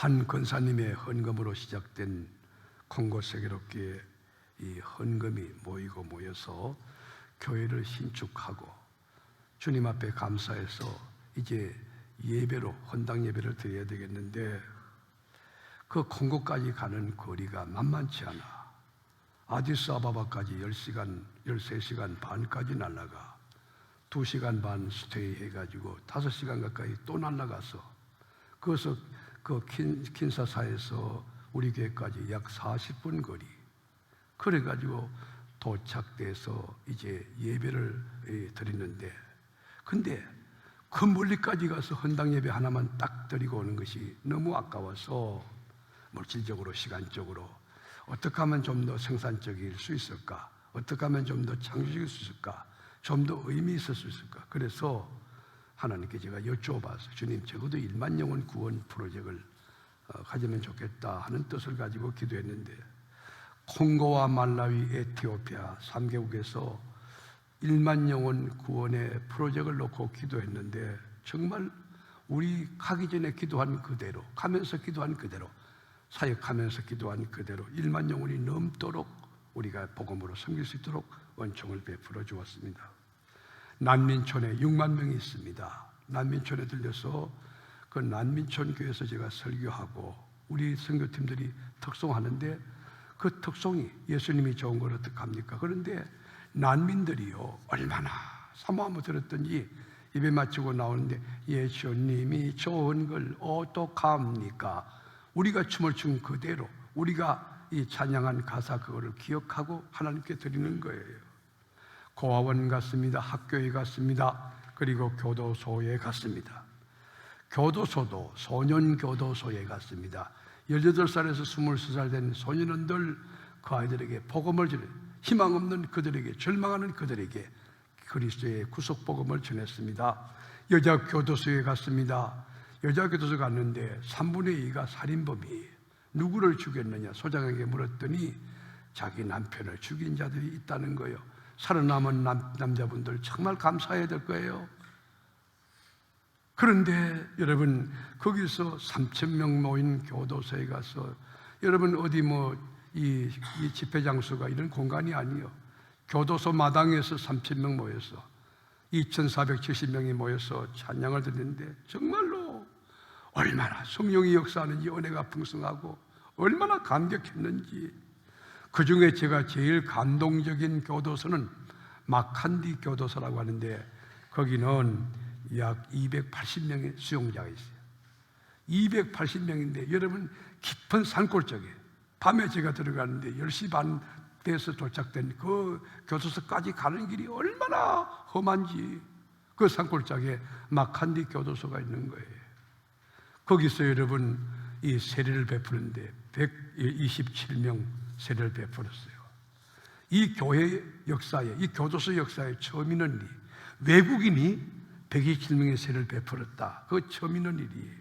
한 권사님의 헌금으로 시작된 콩고 세계롭게 이 헌금이 모여서 교회를 신축하고 주님 앞에 감사해서 이제 예배로 헌당 예배를 드려야 되겠는데 그 콩고까지 가는 거리가 만만치 않아. 아디스아바바까지 10시간, 13시간 반까지 날아가 2시간 반 스테이 해가지고 5시간 가까이 또 날아가서 그래서 그 킨사사에서 우리 교회까지 약 40분 거리 그래가지고 도착돼서 이제 예배를 드리는데 근데 그 멀리까지 가서 헌당 예배 하나만 딱 드리고 오는 것이 너무 아까워서 물질적으로 시간적으로 어떻게 하면 좀 더 생산적일 수 있을까? 어떻게 하면 좀 더 창조적일 수 있을까? 좀 더 의미 있을 수 있을까? 그래서 하나님께 제가 여쭤봤어요. 주님, 적어도 1만 영혼 구원 프로젝트를 가지면 좋겠다 하는 뜻을 가지고 기도했는데 콩고와 말라위, 에티오피아 3개국에서 1만 영혼 구원의 프로젝트를 놓고 기도했는데 정말 우리 가기 전에 기도한 그대로, 가면서 기도한 그대로, 사역하면서 기도한 그대로 1만 영혼이 넘도록 우리가 복음으로 섬길 수 있도록 은총을 베풀어 주었습니다. 난민촌에 6만 명이 있습니다. 난민촌에 들려서 그 난민촌 교회에서 제가 설교하고 우리 선교팀들이 특송하는데 그 특송이 예수님이 좋은 걸 어떡합니까? 그런데 난민들이요 얼마나 사모함을 들었던지 입에 맞추고 나오는데 예수님이 좋은 걸 어떡합니까? 우리가 춤을 춘 그대로 우리가 이 찬양한 가사 그거를 기억하고 하나님께 드리는 거예요. 고아원 갔습니다. 학교에 갔습니다. 그리고 교도소에 갔습니다. 교도소도 소년교도소에 갔습니다. 18살에서 23살 된 소년원들 그 아이들에게 복음을 전해 희망 없는 그들에게 절망하는 그들에게 그리스도의 구속복음을 전했습니다. 여자 교도소에 갔습니다. 여자 교도소 갔는데 3분의 2가 살인범이에요. 누구를 죽였느냐 소장에게 물었더니 자기 남편을 죽인 자들이 있다는 거예요. 살아남은 남자분들 정말 감사해야 될 거예요. 그런데 여러분 거기서 3,000명 모인 교도소에 가서 여러분 어디 이 집회 장소가 이런 공간이 아니에요. 교도소 마당에서 3,000명 모여서 2,470명이 모여서 찬양을 듣는데 정말로 얼마나 성령이 역사하는지 은혜가 풍성하고 얼마나 감격했는지. 그 중에 제가 제일 감동적인 교도소는 마칸디 교도소라고 하는데 거기는 약 280명의 수용자가 있어요. 280명인데 여러분 깊은 산골 쪽에 밤에 제가 들어가는데 10시 반 돼서 도착된 그 교도소까지 가는 길이 얼마나 험한지 그 산골짜기에 마칸디 교도소가 있는 거예요. 거기서 여러분 이 세례를 베푸는데 127명 세례를 베풀었어요. 이 교회 역사에, 이 교도소 역사에 처음 있는 일이 외국인이 127명의 세례를 베풀었다. 그거 처음 있는 일이에요.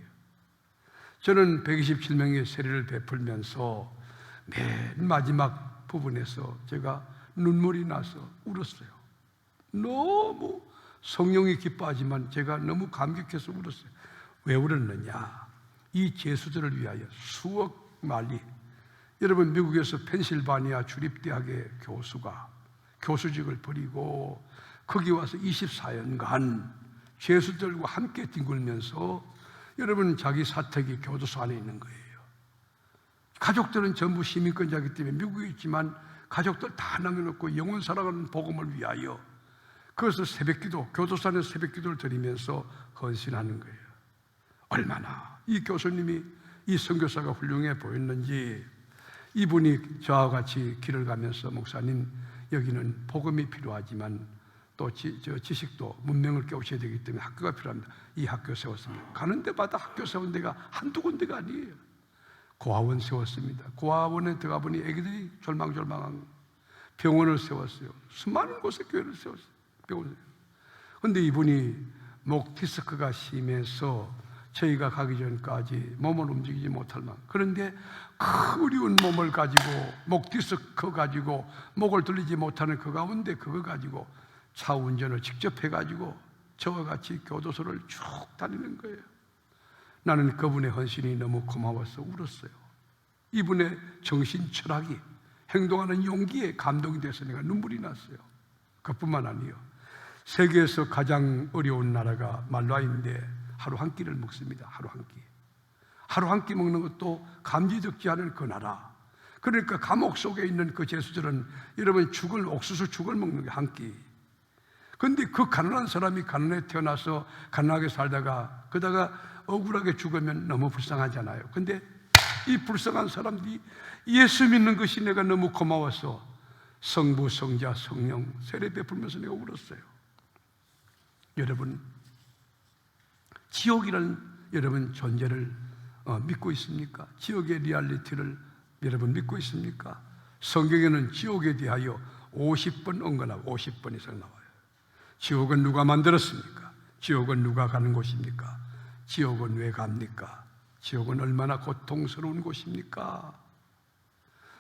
저는 127명의 세례를 베풀면서 맨 마지막 부분에서 제가 눈물이 나서 울었어요. 너무 성령이 기뻐하지만 제가 너무 감격해서 울었어요. 왜 울었느냐? 이 죄수들을 위하여 수억 마리 여러분 미국에서 펜실바니아 주립대학의 교수가 교수직을 버리고 거기 와서 24년간 죄수들과 함께 뒹굴면서 여러분 자기 사택이 교도소 안에 있는 거예요. 가족들은 전부 시민권자이기 때문에 미국에 있지만 가족들 다 남겨놓고 영원 살아가는 복음을 위하여 그래서 새벽기도, 교도소 안에서 새벽기도를 드리면서 헌신하는 거예요. 얼마나 이 교수님이 이 선교사가 훌륭해 보였는지 이분이 저와 같이 길을 가면서 목사님 여기는 복음이 필요하지만 또 지식도 문명을 깨우쳐야 되기 때문에 학교가 필요합니다. 이 학교 세웠습니다. 가는 데마다 학교 세운 데가 한두 군데가 아니에요. 고아원 세웠습니다. 고아원에 들어가 보니 애기들이 절망한 병원을 세웠어요. 수많은 곳에 교회를 세웠어요. 병원을. 그런데 이분이 목 디스크가 심해서 저희가 가기 전까지 몸을 움직이지 못할 만큼 그런데 어려운 몸을 가지고 목 디스크 가지고 목을 들리지 못하는 그 가운데 그거 가지고 차 운전을 직접 해가지고 저와 같이 교도소를 쭉 다니는 거예요. 나는 그분의 헌신이 너무 고마워서 울었어요. 이분의 정신 철학이, 행동하는 용기에 감동이 돼서 내가 눈물이 났어요. 그뿐만 아니에요. 세계에서 가장 어려운 나라가 말라위인데 하루 한 끼를 먹습니다. 하루 한 끼. 하루 한 끼 먹는 것도 감지 적지 않은 그 나라. 그러니까 감옥 속에 있는 그 죄수들은 여러분 옥수수 죽을 먹는 게 한 끼. 그런데 그 가난한 사람이 가난에 태어나서 가난하게 살다가 그러다가 억울하게 죽으면 너무 불쌍하잖아요. 근데 이 불쌍한 사람들이 예수 믿는 것이 내가 너무 고마워서 성부, 성자, 성령 세례 베풀면서 내가 울었어요. 여러분, 지옥이라는 여러분 존재를 믿고 있습니까? 지옥의 리얼리티를 여러분 믿고 있습니까? 성경에는 지옥에 대하여 50번 언급하고 50번 이상 나와요. 지옥은 누가 만들었습니까? 지옥은 누가 가는 곳입니까? 지옥은 왜 갑니까? 지옥은 얼마나 고통스러운 곳입니까?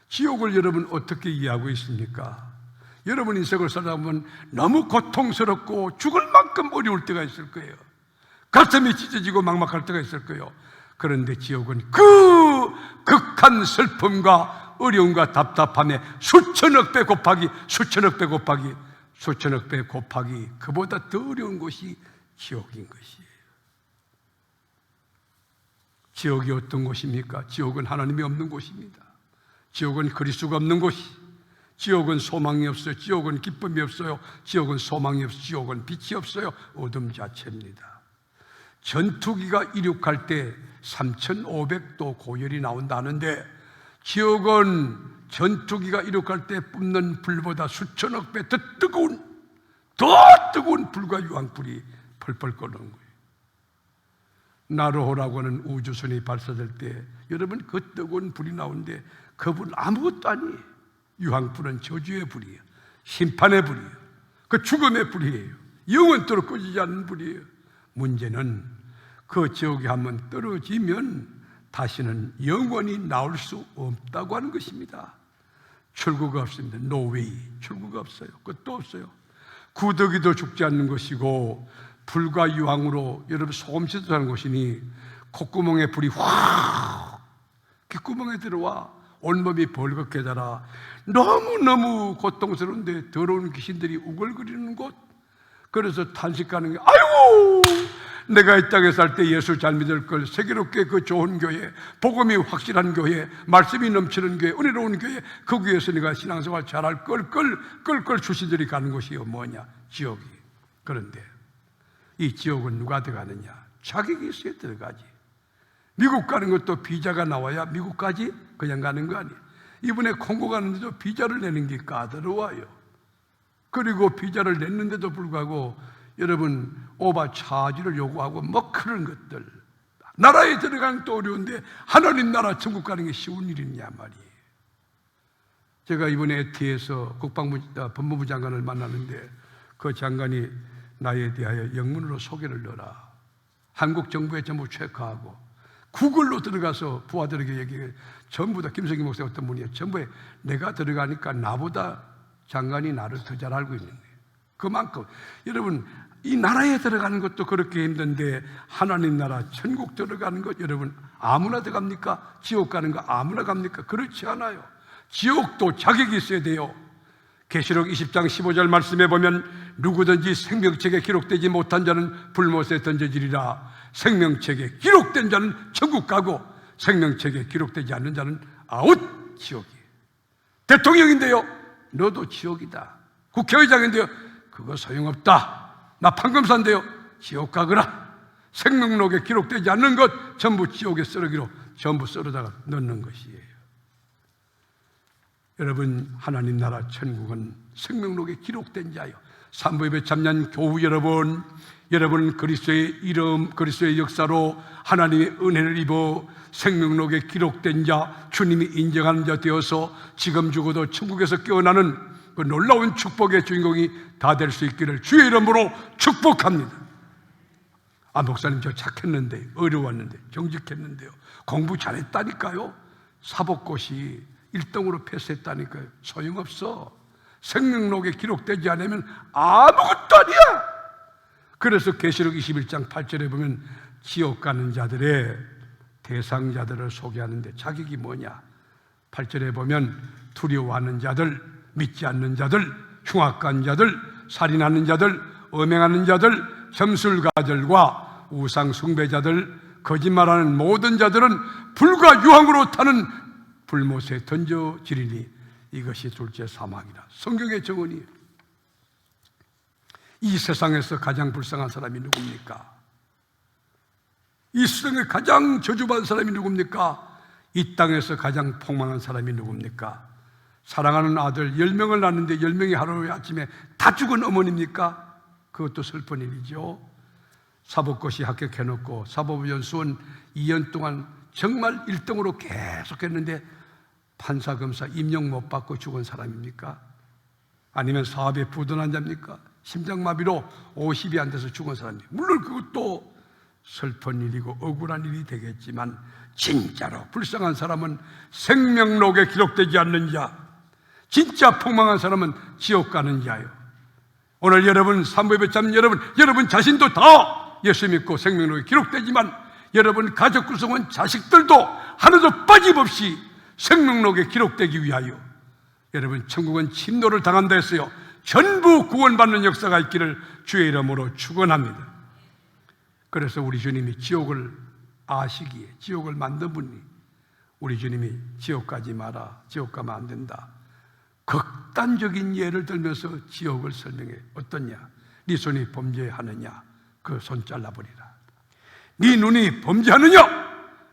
지옥을 여러분 어떻게 이해하고 있습니까? 여러분 인생을 살다 보면 너무 고통스럽고 죽을 만큼 어려울 때가 있을 거예요. 가슴이 찢어지고 막막할 때가 있을 거예요. 그런데 지옥은 그 극한 슬픔과 어려움과 답답함에 수천억 배 곱하기 그보다 더 어려운 것이 지옥인 것이에요. 지옥이 어떤 곳입니까? 지옥은 하나님이 없는 곳입니다. 지옥은 그리스도가 없는 곳이, 지옥은 소망이 없어요. 지옥은 기쁨이 없어요. 지옥은 소망이 없어요. 지옥은 빛이 없어요. 어둠 자체입니다. 전투기가 이륙할 때 3,500도 고열이 나온다는데 지옥은 전투기가 이륙할 때 뿜는 불보다 수천억 배 더 뜨거운 불과 유황불이 펄펄 끓는 거예요. 나로호라고 하는 우주선이 발사될 때 여러분 그 뜨거운 불이 나오는데 그 불은 아무것도 아니에요. 유황불은 저주의 불이에요. 심판의 불이에요. 그 죽음의 불이에요. 영원토록 꺼지지 않는 불이에요. 문제는 그 지옥에 한번 떨어지면 다시는 영원히 나올 수 없다고 하는 것입니다. 출구가 없습니다. No way. 출구가 없어요. 끝도 없어요. 구더기도 죽지 않는 것이고 불과 유황으로 여러분 소금 씻어서 하는 것이니 콧구멍에 불이 확 귓구멍에 들어와 온몸이 벌겋게 자라 너무너무 고통스러운데 더러운 귀신들이 우글거리는 곳. 그래서 탄식하는 게 아이고 내가 이 땅에 살 때 예수 잘 믿을 걸, 세계롭게 그 좋은 교회, 복음이 확실한 교회, 말씀이 넘치는 교회, 은혜로운 교회, 그 교회에서 내가 신앙생활 잘할 걸 주신들이 가는 곳이요 뭐냐? 지옥이. 그런데 이 지옥은 누가 들어가느냐? 자격이 있어야 들어가지. 미국 가는 것도 비자가 나와야 미국까지 그냥 가는 거 아니에요. 이번에 콩고 가는데도 비자를 내는 게 까다로워요. 그리고 비자를 냈는데도 불구하고 여러분 오버차지를 요구하고 뭐 그런 것들. 나라에 들어가는 것도 어려운데 하나님 나라 천국 가는 게 쉬운 일이냐 말이에요. 제가 이번에 에티에서 법무부 장관을 만났는데 그 장관이 나에 대하여 영문으로 소개를 넣어라. 한국 정부에 전부 체크하고 구글로 들어가서 부하들에게 얘기해. 전부 다 김성기 목사 어떤 분이에요. 전부에 내가 들어가니까 나보다 장관이 나를 더 잘 알고 있는 거예요. 그만큼 여러분 이 나라에 들어가는 것도 그렇게 힘든데 하나님 나라 천국 들어가는 것 여러분 아무나 들어갑니까? 지옥 가는 거 아무나 갑니까? 그렇지 않아요. 지옥도 자격이 있어야 돼요. 계시록 20장 15절 말씀에 보면 누구든지 생명책에 기록되지 못한 자는 불못에 던져지리라. 생명책에 기록된 자는 천국 가고 생명책에 기록되지 않는 자는 아웃, 지옥이에요. 대통령인데요, 너도 지옥이다. 국회의장인데요, 그거 소용없다. 나 판검사인데요, 지옥 가거라. 생명록에 기록되지 않는 것 전부 지옥에 썰어기로 전부 썰어다가 넣는 것이에요. 여러분 하나님 나라 천국은 생명록에 기록된 자요. 산부예배 참여한 교우 여러분 그리스도의 이름, 그리스도의 역사로 하나님의 은혜를 입어 생명록에 기록된 자, 주님이 인정하는 자 되어서 지금 죽어도 천국에서 깨어나는 그 놀라운 축복의 주인공이 다 될 수 있기를 주의 이름으로 축복합니다. 아, 목사님 저 착했는데, 어려웠는데, 정직했는데요, 공부 잘했다니까요, 사법고시 1등으로 패스했다니까요. 소용없어. 생명록에 기록되지 않으면 아무것도 아니야. 그래서 계시록 21장 8절에 보면 지옥 가는 자들의 대상자들을 소개하는데 자격이 뭐냐? 8절에 보면 두려워하는 자들, 믿지 않는 자들, 흉악한 자들, 살인하는 자들, 음행하는 자들, 점술가들과 우상 숭배자들, 거짓말하는 모든 자들은 불과 유황으로 타는 불못에 던져지리니 이것이 둘째 사망이라. 성경의 정언이에요. 이 세상에서 가장 불쌍한 사람이 누굽니까? 이 세상에 가장 저주받은 사람이 누굽니까? 이 땅에서 가장 폭망한 사람이 누굽니까? 사랑하는 아들 10명을 낳았는데 10명이 하루에 아침에 다 죽은 어머니입니까? 그것도 슬픈 일이죠. 사법고시 합격해놓고 사법연수원 2년 동안 정말 1등으로 계속했는데 판사, 검사 임용 못 받고 죽은 사람입니까? 아니면 사업에 부도난 자입니까? 심장마비로 50이 안 돼서 죽은 사람입니까? 물론 그것도 슬픈 일이고 억울한 일이 되겠지만 진짜로 불쌍한 사람은 생명록에 기록되지 않는 자, 진짜 폭망한 사람은 지옥 가는 자요. 오늘 여러분 산부인배 참 여러분 자신도 다 예수 믿고 생명록에 기록되지만 여러분 가족 구성원 자식들도 하나도 빠짐없이 생명록에 기록되기 위하여 여러분 천국은 침노를 당한다 했어요. 전부 구원받는 역사가 있기를 주의 이름으로 축원합니다. 그래서 우리 주님이 지옥을 아시기에 지옥을 만든 분이 우리 주님이 지옥 가지 마라, 지옥 가면 안 된다, 극단적인 예를 들면서 지옥을 설명해. 어떠냐? 네 손이 범죄하느냐? 그 손 잘라버리라. 네 눈이 범죄하느냐?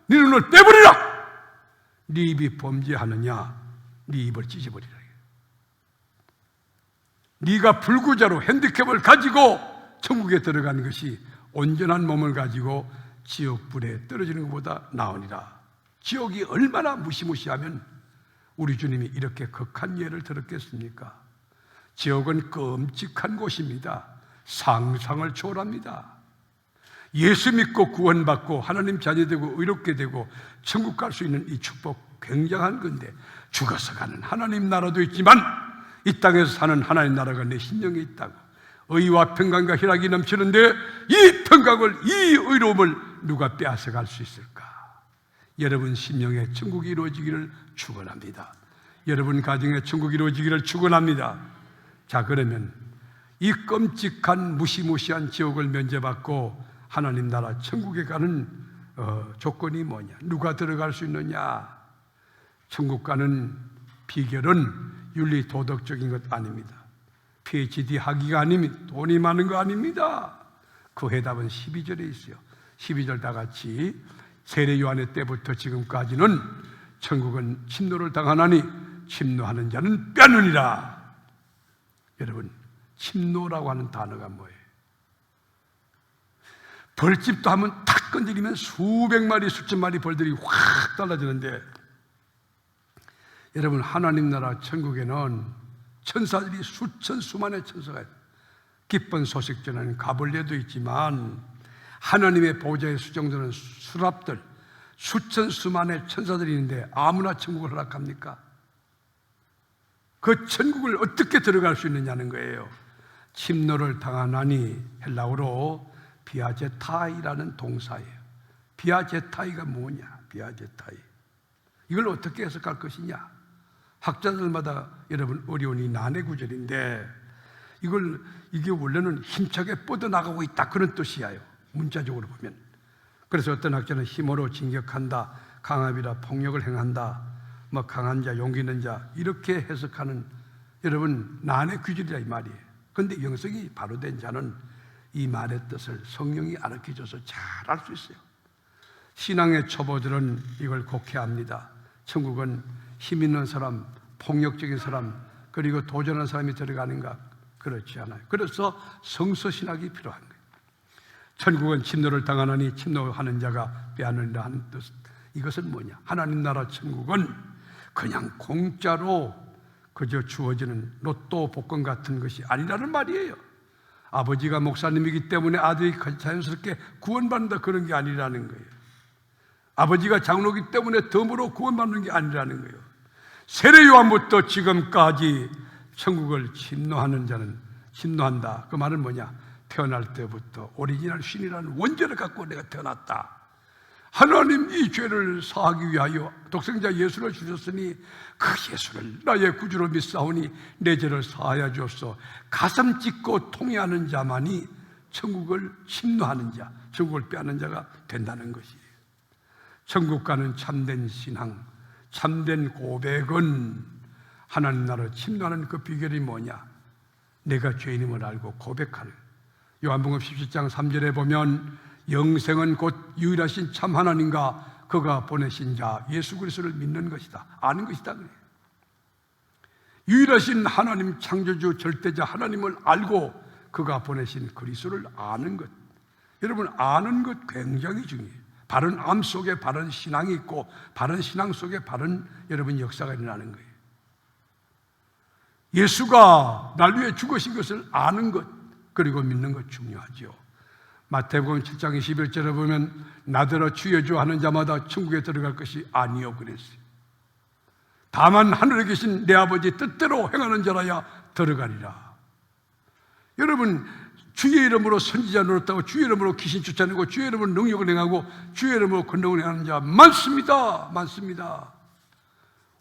네 눈을 빼버리라. 네 입이 범죄하느냐? 네 입을 찢어버리라. 네가 불구자로 핸디캡을 가지고 천국에 들어가는 것이 온전한 몸을 가지고 지옥불에 떨어지는 것보다 나으니라. 지옥이 얼마나 무시무시하면 우리 주님이 이렇게 극한 예를 들었겠습니까? 지옥은 끔찍한 곳입니다. 상상을 초월합니다. 예수 믿고 구원받고 하나님 자녀되고 의롭게 되고 천국 갈 수 있는 이 축복 굉장한 건데, 죽어서 가는 하나님 나라도 있지만 이 땅에서 사는 하나님 나라가 내 심령에 있다고, 의와 평강과 희락이 넘치는데 이 평강을, 이 의로움을 누가 빼앗아갈 수 있을까? 여러분 심령에 천국이 이루어지기를 축원합니다. 여러분 가정에 천국이 이루어지기를 축원합니다. 자, 그러면 이 끔찍한 무시무시한 지옥을 면제받고 하나님 나라 천국에 가는 조건이 뭐냐? 누가 들어갈 수 있느냐? 천국 가는 비결은 윤리 도덕적인 것 아닙니다. PhD 학위가 아닙니다. 돈이 많은 거 아닙니다. 그 해답은 12절에 있어요. 12절 다 같이, 세례 요한의 때부터 지금까지는 천국은 침노를 당하나니 침노하는 자는 빼앗느니라. 여러분, 침노라고 하는 단어가 뭐예요? 벌집도 하면 탁 건드리면 수백 마리, 수천 마리 벌들이 확 달라지는데, 여러분 하나님 나라 천국에는 천사들이 수천 수만의 천사가 있어요. 기쁜 소식 전하는 가벌레도 있지만 하나님의 보좌에 수정되는 수랍들, 수천 수만의 천사들이 있는데 아무나 천국을 허락합니까? 그 천국을 어떻게 들어갈 수 있느냐는 거예요. 침노를 당하나니 헬라어로 비아제타이라는 동사예요. 비아제타이가 뭐냐? 비아제타이, 이걸 어떻게 해석할 것이냐? 학자들마다 여러분 어려운 이 난해 구절인데, 이게 원래는 힘차게 뻗어나가고 있다, 그런 뜻이에요, 문자적으로 보면. 그래서 어떤 학자는 힘으로 진격한다, 강압이라 폭력을 행한다, 뭐 강한 자, 용기 있는 자, 이렇게 해석하는 여러분 난해 구절이라 이 말이에요. 그런데 영성이 바로 된 자는 이 말의 뜻을 성령이 알려줘서 잘 알 수 있어요. 신앙의 초보들은 이걸 곡해합니다. 천국은 힘 있는 사람, 폭력적인 사람, 그리고 도전하는 사람이 들어가는가? 그렇지 않아요. 그래서 성서신학이 필요한 거예요. 천국은 침노를 당하나니 침노하는 자가 빼앗느니라 하는 뜻. 이것은 뭐냐? 하나님 나라 천국은 그냥 공짜로 그저 주어지는 로또 복권 같은 것이 아니라는 말이에요. 아버지가 목사님이기 때문에 아들이 자연스럽게 구원받는다, 그런 게 아니라는 거예요. 아버지가 장로이기 때문에 덤으로 구원받는 게 아니라는 거예요. 세례 요한부터 지금까지 천국을 침노하는 자는 침노한다. 그 말은 뭐냐? 태어날 때부터 오리지널 신이라는 원죄를 갖고 내가 태어났다. 하나님 이 죄를 사하기 위하여 독생자 예수를 주셨으니 그 예수를 나의 구주로 믿사오니 내 죄를 사하여 주옵소서. 가슴 찢고 통회하는 자만이 천국을 침노하는 자, 천국을 빼앗는 자가 된다는 것이에요. 천국 가는 참된 신앙, 참된 고백은 하나님 나라를 침노하는 그 비결이 뭐냐? 내가 죄인임을 알고 고백하는. 요한복음 17장 3절에 보면 영생은 곧 유일하신 참 하나님과 그가 보내신 자 예수 그리스도를 믿는 것이다, 아는 것이다 그래요. 유일하신 하나님 창조주 절대자 하나님을 알고 그가 보내신 그리스도를 아는 것. 여러분, 아는 것 굉장히 중요해요. 바른 암 속에 바른 신앙이 있고 바른 신앙 속에 바른 여러분 역사가 일어나는 거예요. 예수가 날 위해 죽으신 것을 아는 것, 그리고 믿는 것 중요하죠. 마태복음 7장 21절에 보면 나더러 주여 주여 하는 자마다 천국에 들어갈 것이 아니요 그랬어요. 다만 하늘에 계신 내 아버지 뜻대로 행하는 자라야 들어가리라. 여러분, 주의 이름으로 선지자 노릇하고 주의 이름으로 귀신 쫓아내고 주의 이름으로 능력을 행하고 주의 이름으로 권능을 행하는 자 많습니다. 많습니다.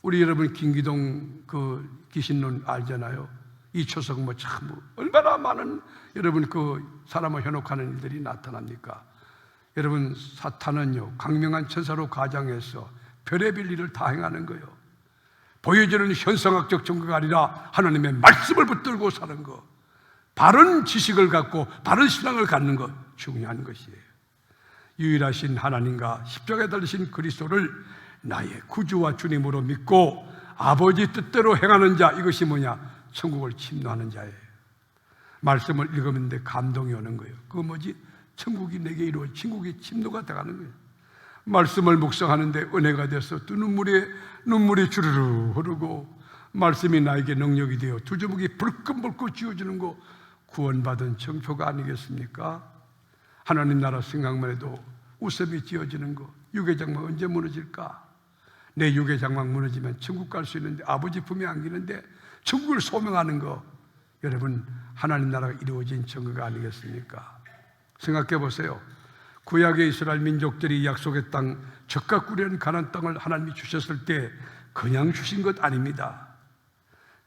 우리 여러분 김기동 그 귀신론 알잖아요. 이초석 참 얼마나 많은 여러분 그 사람을 현혹하는 일들이 나타납니까? 여러분, 사탄은요 강명한 천사로 가장해서 별의별 일을 다 행하는 거예요. 보여지는 현상학적 증거가 아니라 하나님의 말씀을 붙들고 사는 것, 바른 지식을 갖고 바른 신앙을 갖는 것 중요한 것이에요. 유일하신 하나님과 십자가에 달리신 그리스도를 나의 구주와 주님으로 믿고 아버지 뜻대로 행하는 자, 이것이 뭐냐? 천국을 침노하는 자예요. 말씀을 읽으면 감동이 오는 거예요. 그거 뭐지? 천국이 내게 이루어 천국이 침노가 돼가는 거예요. 말씀을 묵상하는데 은혜가 돼서 또 눈물이 주르르 흐르고 말씀이 나에게 능력이 되어 두 주먹이 불끈불끈 쥐어주는 거 구원받은 정표가 아니겠습니까? 하나님 나라 생각만 해도 웃음이 지어지는 거. 유괴장막 언제 무너질까? 내 유괴장막 무너지면 천국 갈 수 있는데 아버지 품에 안기는데 천국을 소명하는 거, 여러분 하나님 나라가 이루어진 증거가 아니겠습니까? 생각해 보세요. 구약의 이스라엘 민족들이 약속의 땅, 젖과 꿀이 가나안 땅을 하나님이 주셨을 때 그냥 주신 것 아닙니다.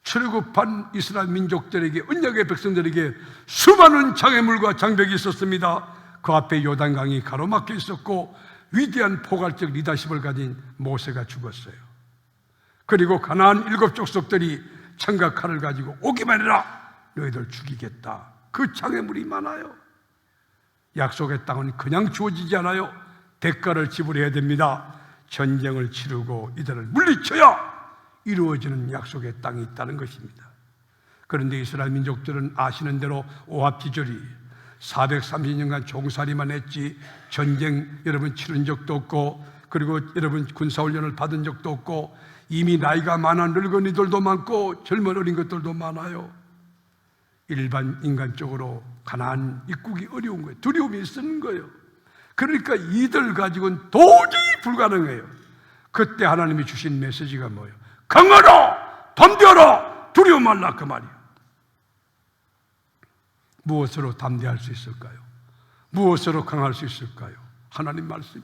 출애굽한 이스라엘 민족들에게, 언약의 백성들에게 수많은 장애물과 장벽이 있었습니다. 그 앞에 요단강이 가로막혀 있었고 위대한 포괄적 리더십을 가진 모세가 죽었어요. 그리고 가나안 7 족속들이 창과 칼을 가지고 오기만 해라, 너희들 죽이겠다. 그 장애물이 많아요. 약속의 땅은 그냥 주어지지 않아요. 대가를 지불해야 됩니다. 전쟁을 치르고 이들을 물리쳐야 이루어지는 약속의 땅이 있다는 것입니다. 그런데 이스라엘 민족들은 아시는 대로 오합지졸이 430년간 종살이만 했지 전쟁 여러분 치른 적도 없고, 그리고 여러분 군사훈련을 받은 적도 없고, 이미 나이가 많은 늙은이들도 많고 젊은 어린 것들도 많아요. 일반 인간적으로 가나안 입국이 어려운 거예요. 두려움이 있는 거예요. 그러니까 이들 가지고는 도저히 불가능해요. 그때 하나님이 주신 메시지가 뭐예요? 강하라, 담대하라, 두려워 말라, 그 말이에요. 무엇으로 담대할 수 있을까요? 무엇으로 강할 수 있을까요? 하나님 말씀이.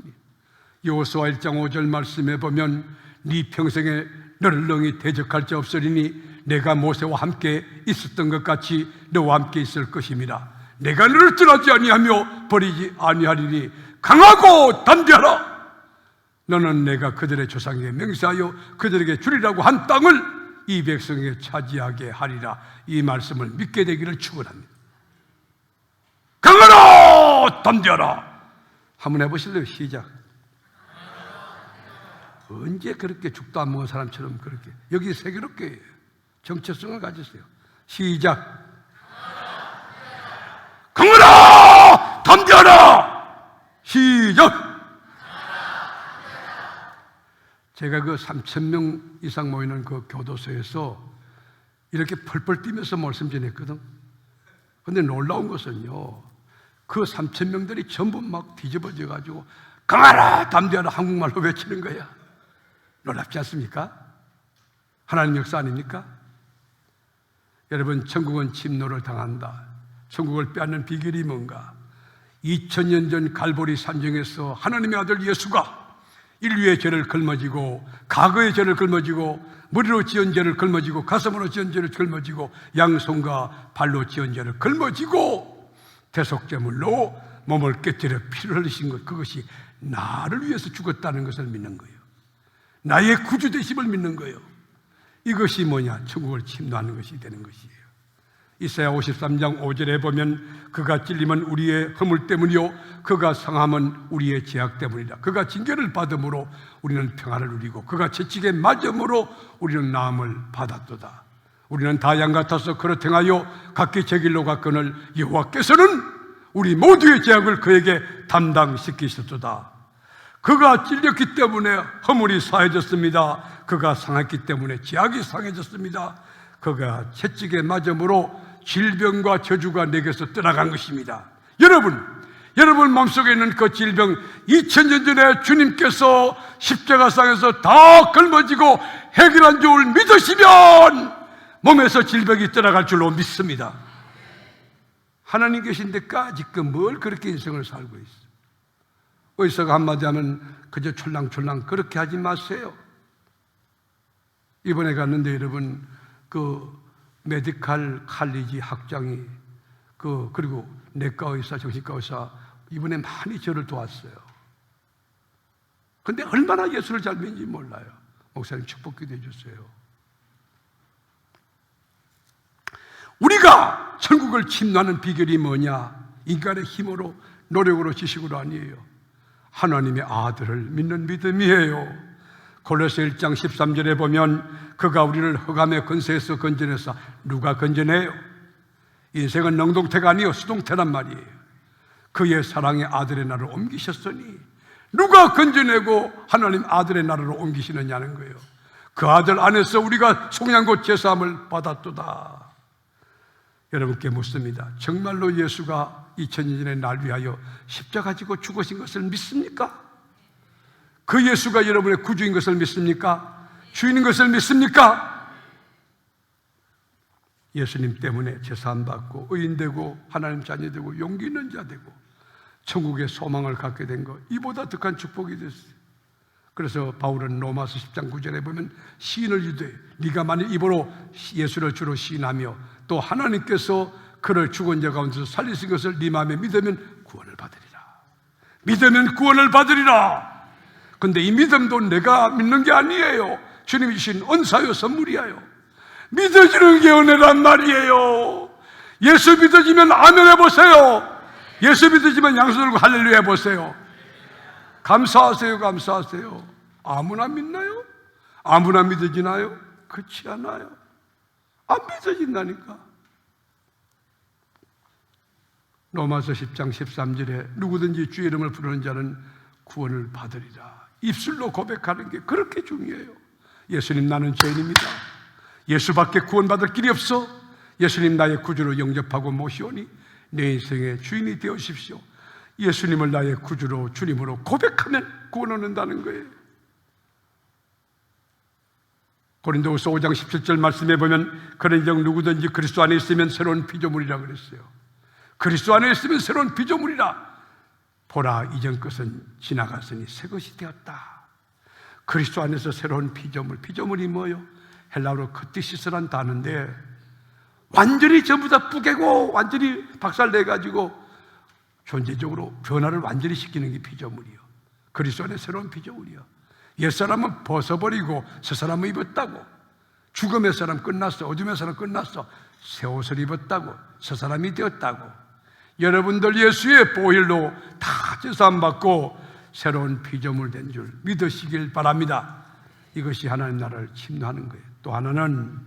여호수아 1장 5절 말씀에 보면 네 평생에 너를 능히 대적할 자 없으리니 내가 모세와 함께 있었던 것 같이 너와 함께 있을 것임이라. 내가 너를 떠나지 아니하며 버리지 아니하리니 강하고 담대하라. 너는 내가 그들의 조상에게 맹세하여 그들에게 주리라고 한 땅을 이 백성에게 차지하게 하리라. 이 말씀을 믿게 되기를 축원합니다. 강하라, 담대하라. 한번 해보실래요? 시작. 언제 그렇게 죽도 안 먹은 사람처럼 그렇게, 여기 세계롭게 정체성을 가지세요. 시작. 강하라, 담대하라. 시작. 제가 그 3,000명 이상 모이는 그 교도소에서 이렇게 펄펄 뛰면서 말씀 전했거든. 근데 놀라운 것은요, 그 3,000명들이 전부 막 뒤집어져 가지고 강하라, 담대하라 한국말로 외치는 거야. 놀랍지 않습니까? 하나님 역사 아닙니까? 여러분, 천국은 침노를 당한다. 천국을 빼앗는 비결이 뭔가? 2000년 전 갈보리 산정에서 하나님의 아들 예수가 인류의 죄를 걸머지고, 과거의 죄를 걸머지고, 머리로 지은 죄를 걸머지고, 가슴으로 지은 죄를 걸머지고, 양손과 발로 지은 죄를 걸머지고 대속제물로 몸을 깨뜨려 피를 흘리신 것, 그것이 나를 위해서 죽었다는 것을 믿는 거예요. 나의 구주 되심을 믿는 거예요. 이것이 뭐냐? 천국을 침노하는 것이 되는 것이에요. 이사야 53장 5절에 보면 그가 찔림은 우리의 허물 때문이요 그가 상함은 우리의 죄악 때문이다. 그가 징계를 받음으로 우리는 평화를 누리고 그가 채찍에 맞음으로 우리는 나음을 받았도다. 우리는 다 양 같아서 그릇 행하여 각기 제 길로 갔거늘 여호와께서는 우리 모두의 죄악을 그에게 담당시키셨도다. 그가 찔렸기 때문에 허물이 사해졌습니다. 그가 상했기 때문에 죄악이 상해졌습니다. 그가 채찍에 맞음으로 질병과 저주가 내게서 떠나간 것입니다. 여러분 마음속에 있는 그 질병, 2000년 전에 주님께서 십자가상에서 다 걸머지고 해결한 줄 믿으시면 몸에서 질병이 떠나갈 줄로 믿습니다. 하나님 계신 데까지 뭘 그렇게 인생을 살고 있어? 의사가 한마디 하면 그저 촐랑촐랑 그렇게 하지 마세요. 이번에 갔는데 여러분, 그 메디칼 칼리지 학장이 그리고 내과 의사, 정신과 의사 이번에 많이 저를 도왔어요. 근데 얼마나 예수를 잘 믿는지 몰라요. 목사님 축복 기도해 주세요. 우리가 천국을 침노하는 비결이 뭐냐? 인간의 힘으로, 노력으로, 지식으로 아니에요. 하나님의 아들을 믿는 믿음이에요. 골로새 1장 13절에 보면 그가 우리를 흑암의 권세에서 건져내사. 누가 건져내요? 인생은 능동태가 아니요 수동태란 말이에요. 그의 사랑의 아들의 나라로 옮기셨으니 누가 건져내고 하나님 아들의 나라로 옮기시느냐는 거예요. 그 아들 안에서 우리가 속량곧 제사함을 받았도다. 여러분께 묻습니다. 정말로 예수가 2000년 전에 날 위하여 십자가 지고 죽으신 것을 믿습니까? 그 예수가 여러분의 구주인 것을 믿습니까? 주인인 것을 믿습니까? 예수님 때문에 제사함 받고 의인되고 하나님 자녀 되고 용기 있는 자 되고 천국의 소망을 갖게 된 것, 이보다 득한 축복이 됐어요. 그래서 바울은 로마서 10장 9절에 보면 시인을 유도해 네가 만일 입으로 예수를 주로 시인하며 또 하나님께서 그를 죽은 자 가운데서 살리신 것을 네 마음에 믿으면 구원을 받으리라. 믿으면 구원을 받으리라. 근데 이 믿음도 내가 믿는 게 아니에요. 주님이 주신 은사요 선물이에요. 믿어지는 게 은혜란 말이에요. 예수 믿어지면 아멘 해보세요. 예수 믿어지면 양손 들고 할렐루야 해보세요. 감사하세요. 감사하세요. 아무나 믿나요? 아무나 믿어지나요? 그렇지 않아요. 안 믿어진다니까. 로마서 10장 13절에 누구든지 주의 이름을 부르는 자는 구원을 받으리라. 입술로 고백하는 게 그렇게 중요해요. 예수님 나는 죄인입니다. 예수밖에 구원받을 길이 없어. 예수님 나의 구주로 영접하고 모시오니 내 인생의 주인이 되어주십시오. 예수님을 나의 구주로 주님으로 고백하면 구원 얻는다는 거예요. 고린도후서 5장 17절 말씀에 보면 그런즉 누구든지 그리스도 안에 있으면 새로운 피조물이라 그랬어요. 그리스도 안에 있으면 새로운 피조물이라. 보라 이전 것은 지나갔으니 새 것이 되었다. 그리스도 안에서 새로운 피조물. 피조물이 뭐예요? 헬라어로 크티시스란 단어인데 완전히 전부 다 뿌개고 완전히 박살내가지고 존재적으로 변화를 완전히 시키는 게 피조물이요. 그리스도 안에 새로운 피조물이요. 옛사람은 벗어버리고 새 사람을 입었다고. 죽음의 사람 끝났어. 어둠의 사람 끝났어. 새 옷을 입었다고. 새 사람이 되었다고. 여러분들 예수의 보혈로 다 제사함 받고 새로운 피조물 된 줄 믿으시길 바랍니다. 이것이 하나님 나라를 침노하는 거예요. 또 하나는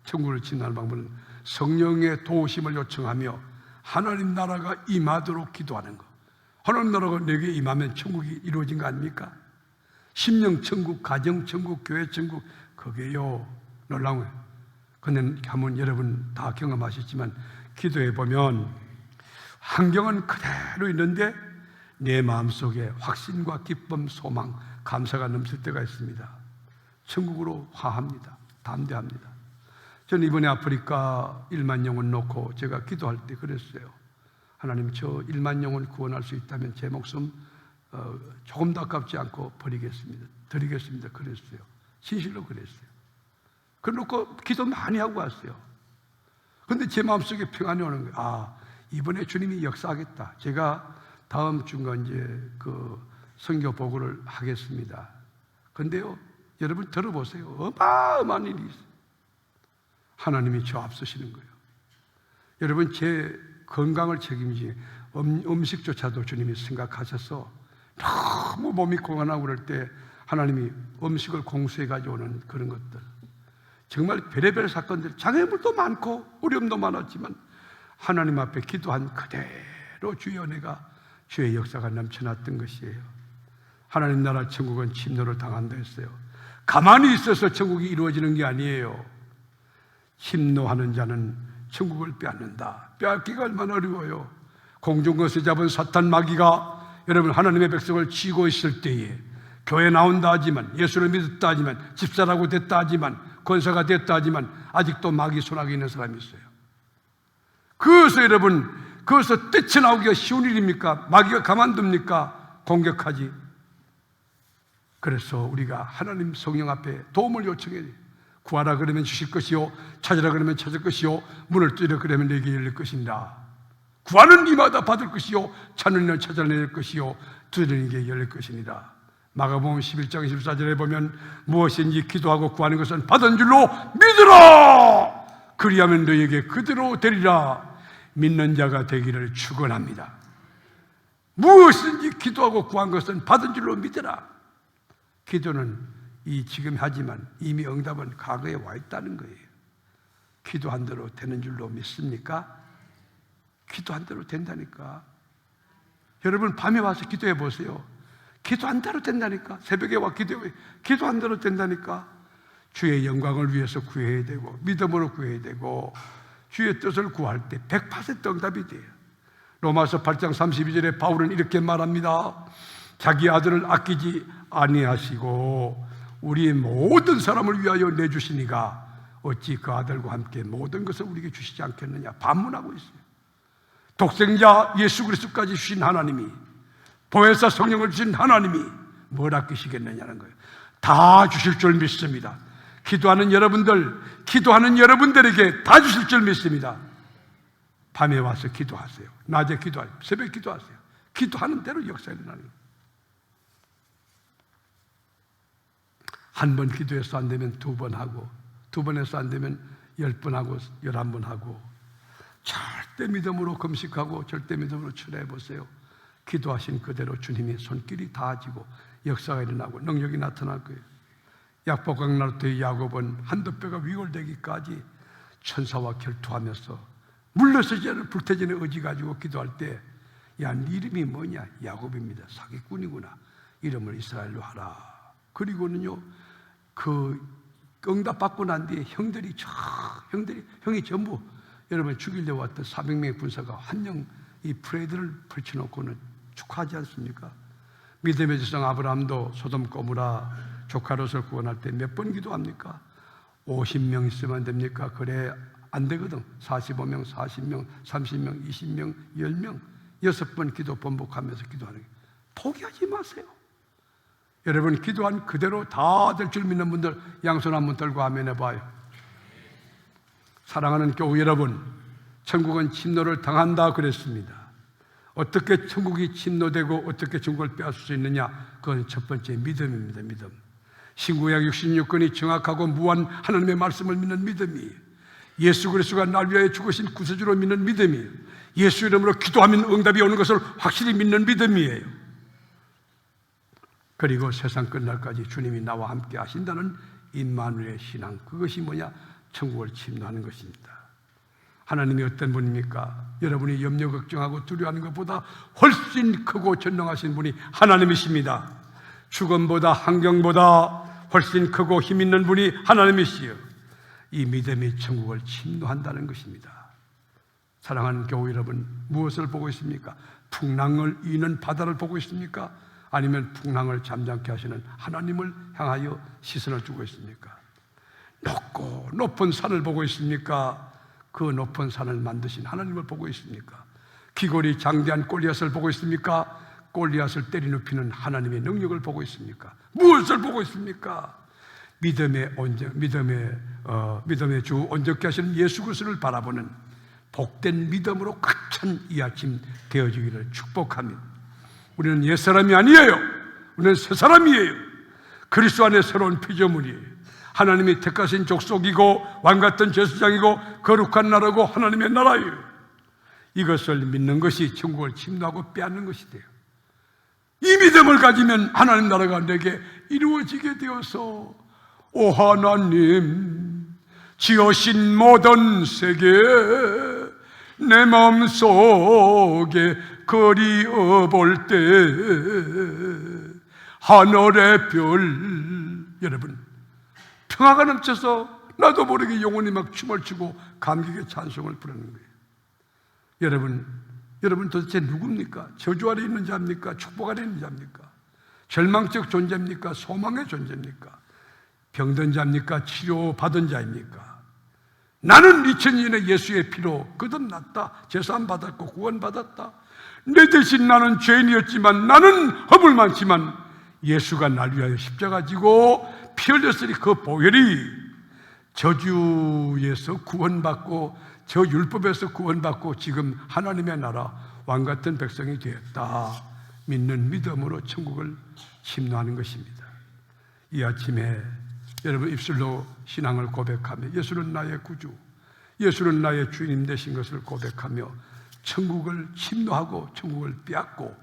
천국을 침노하는 방법은 성령의 도우심을 요청하며 하나님 나라가 임하도록 기도하는 거. 하나님 나라가 내게 임하면 천국이 이루어진 거 아닙니까? 심령 천국, 가정 천국, 교회 천국, 그게요 놀라운 거예요. 근데 한번 여러분 다 경험하셨지만 기도해 보면 환경은 그대로 있는데 내 마음속에 확신과 기쁨, 소망, 감사가 넘칠 때가 있습니다. 천국으로 화합니다. 담대합니다. 저는 이번에 아프리카 1만 영혼 놓고 제가 기도할 때 그랬어요. 하나님, 저 1만 영혼 구원할 수 있다면 제 목숨 조금도 아깝지 않고 버리겠습니다. 드리겠습니다. 그랬어요. 진실로 그랬어요. 그래놓고 기도 많이 하고 왔어요. 그런데 제 마음속에 평안이 오는 거예요. 아, 이번에 주님이 역사하겠다. 제가 다음 주가 이제 그 선교 보고를 하겠습니다. 그런데요, 여러분 들어보세요. 어마어마한 일이 있어요. 하나님이 저 앞서시는 거예요. 여러분, 제 건강을 책임지 음식조차도 주님이 생각하셔서 너무 몸이 고단하고 그럴 때 하나님이 음식을 공수해 가져오는 그런 것들, 정말 별의별 사건들, 장애물도 많고 어려움도 많았지만 하나님 앞에 기도한 그대로 주의 은혜가, 주의 역사가 넘쳐났던 것이에요. 하나님 나라 천국은 침노를 당한다 했어요. 가만히 있어서 천국이 이루어지는 게 아니에요. 침노하는 자는 천국을 빼앗는다. 빼앗기가 얼마나 어려워요. 공중것에 잡은 사탄 마귀가 여러분 하나님의 백성을 치고 있을 때에 교회 나온다 하지만, 예수를 믿었다 하지만, 집사라고 됐다 하지만, 권사가 됐다 하지만 아직도 마귀 손아귀 있는 사람이 있어요. 그래서 여러분, 거기서 뛰쳐나오기가 쉬운 일입니까? 마귀가 가만둡니까? 공격하지. 그래서 우리가 하나님 성령 앞에 도움을 요청해야 돼요. 구하라 그러면 주실 것이요, 찾으라 그러면 찾을 것이요, 문을 두드리라 그러면 내게 열릴 것이니라. 구하는 이마다 받을 것이요, 찾는 이는 찾아낼 것이요, 두드리는 게 열릴 것이니라. 마가복음 11장 14절에 보면 무엇인지 기도하고 구하는 것은 받은 줄로 믿으라. 그리하면 너에게 그대로 되리라. 믿는 자가 되기를 축원합니다. 무엇인지 기도하고 구한 것은 받은 줄로 믿으라. 기도는 이 지금 하지만 이미 응답은 과거에 와 있다는 거예요. 기도한 대로 되는 줄로 믿습니까? 기도한 대로 된다니까. 여러분 밤에 와서 기도해 보세요. 기도한 대로 된다니까. 새벽에 와 기도한 대로 된다니까. 주의 영광을 위해서 구해야 되고, 믿음으로 구해야 되고, 주의 뜻을 구할 때 100% 응답이 돼요. 로마서 8장 32절에 바울은 이렇게 말합니다. 자기 아들을 아끼지 아니하시고 우리의 모든 사람을 위하여 내주시니가 어찌 그 아들과 함께 모든 것을 우리에게 주시지 않겠느냐 반문하고 있어요. 독생자 예수 그리스도까지 주신 하나님이, 보혜사 성령을 주신 하나님이 뭘 아끼시겠느냐는 거예요. 다 주실 줄 믿습니다. 기도하는 여러분들에게 다 주실 줄 믿습니다. 밤에 와서 기도하세요. 낮에 기도하세요. 새벽에 기도하세요. 기도하는 대로 역사 일어나는 거예요. 한 번 기도해서 안 되면 2번 하고, 2번 해서 안 되면 10번 하고, 11번 하고, 절대 믿음으로 금식하고 절대 믿음으로 출애해 보세요. 기도하신 그대로 주님의 손길이 닿아지고 역사가 일어나고 능력이 나타날 거예요. 약복강 나루터의 야곱은 한두 뼈가 위골되기까지 천사와 결투하면서 물러서지 않은 불태전의 의지 가지고 기도할 때, 야, 네 이름이 뭐냐? 야곱입니다. 사기꾼이구나. 이름을 이스라엘로 하라. 그리고는요, 그 응답 받고 난 뒤에 형이 전부 여러분 죽이려 왔던 400명의 군사가 한영 이 프레이드를 펼쳐놓고는 축하하지 않습니까? 믿음의 조상 아브라함도 소돔 고모라 조카 롯을 구원할 때 몇 번 기도합니까? 50명 있으면 됩니까? 그래 안 되거든. 45명, 40명, 30명, 20명, 10명 6번 기도 번복하면서 기도하는 거예요. 포기하지 마세요. 여러분 기도한 그대로 다 될 줄 믿는 분들 양손 한번 들고 아멘 해봐요. 사랑하는 교우 여러분, 천국은 침노를 당한다 그랬습니다. 어떻게 천국이 침노되고 어떻게 천국을 빼앗을 수 있느냐? 그건 첫 번째 믿음입니다. 믿음. 신구약 66권이 정확하고 무한 하나님의 말씀을 믿는 믿음이에요. 예수 그리스도가 날 위하여 죽으신 구세주로 믿는 믿음이에요. 예수 이름으로 기도하면 응답이 오는 것을 확실히 믿는 믿음이에요. 그리고 세상 끝날까지 주님이 나와 함께 하신다는 임마누엘의 신앙, 그것이 뭐냐? 천국을 침노하는 것입니다. 하나님이 어떤 분입니까? 여러분이 염려 걱정하고 두려워하는 것보다 훨씬 크고 전능하신 분이 하나님이십니다. 죽음보다 환경보다 훨씬 크고 힘 있는 분이 하나님이시여. 이 믿음이 천국을 침노한다는 것입니다. 사랑하는 교우 여러분, 무엇을 보고 있습니까? 풍랑을 이는 바다를 보고 있습니까? 아니면 풍랑을 잠잠케 하시는 하나님을 향하여 시선을 두고 있습니까? 높고 높은 산을 보고 있습니까? 그 높은 산을 만드신 하나님을 보고 있습니까? 기골이 장대한 골리앗을 보고 있습니까? 골리앗을 때려눕히는 하나님의 능력을 보고 있습니까? 무엇을 보고 있습니까? 믿음의 주 온전케 하시는 예수 그리스도를 바라보는 복된 믿음으로 가찬 이 아침 되어지기를 축복하며, 우리는 옛사람이 아니에요. 우리는 새사람이에요. 그리스도 안에 새로운 피조물이에요. 하나님이 택하신 족속이고 왕같은 제사장이고 거룩한 나라고 하나님의 나라예요. 이것을 믿는 것이 천국을 침노하고 빼앗는 것이 돼요. 이 믿음을 가지면 하나님 나라가 내게 이루어지게 되어서, 오 하나님 지으신 모든 세계 내 마음속에 그리워볼 때 하늘의 별, 여러분 평화가 넘쳐서 나도 모르게 영혼이 막 춤을 추고 감격의 찬송을 부르는 거예요. 여러분 도대체 누굽니까? 저주 아래 있는 자입니까? 축복 아래 있는 자입니까? 절망적 존재입니까? 소망의 존재입니까? 병든 자입니까? 치료받은 자입니까? 나는 2000년에 예수의 피로 거듭났다, 제사함 받았고 구원받았다. 내 대신 나는 죄인이었지만, 나는 허물 많지만 예수가 날 위하여 십자가 지고 피 흘렸으니 그 보혈이 저주에서 구원받고 저 율법에서 구원받고 지금 하나님의 나라 왕같은 백성이 되었다 믿는 믿음으로 천국을 침노하는 것입니다. 이 아침에 여러분 입술로 신앙을 고백하며 예수는 나의 구주, 예수는 나의 주님 되신 것을 고백하며 천국을 침노하고 천국을 빼앗고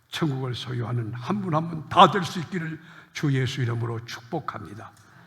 천국을 소유하는 한 분 한 분 다 될 수 있기를 주 예수 이름으로 축복합니다.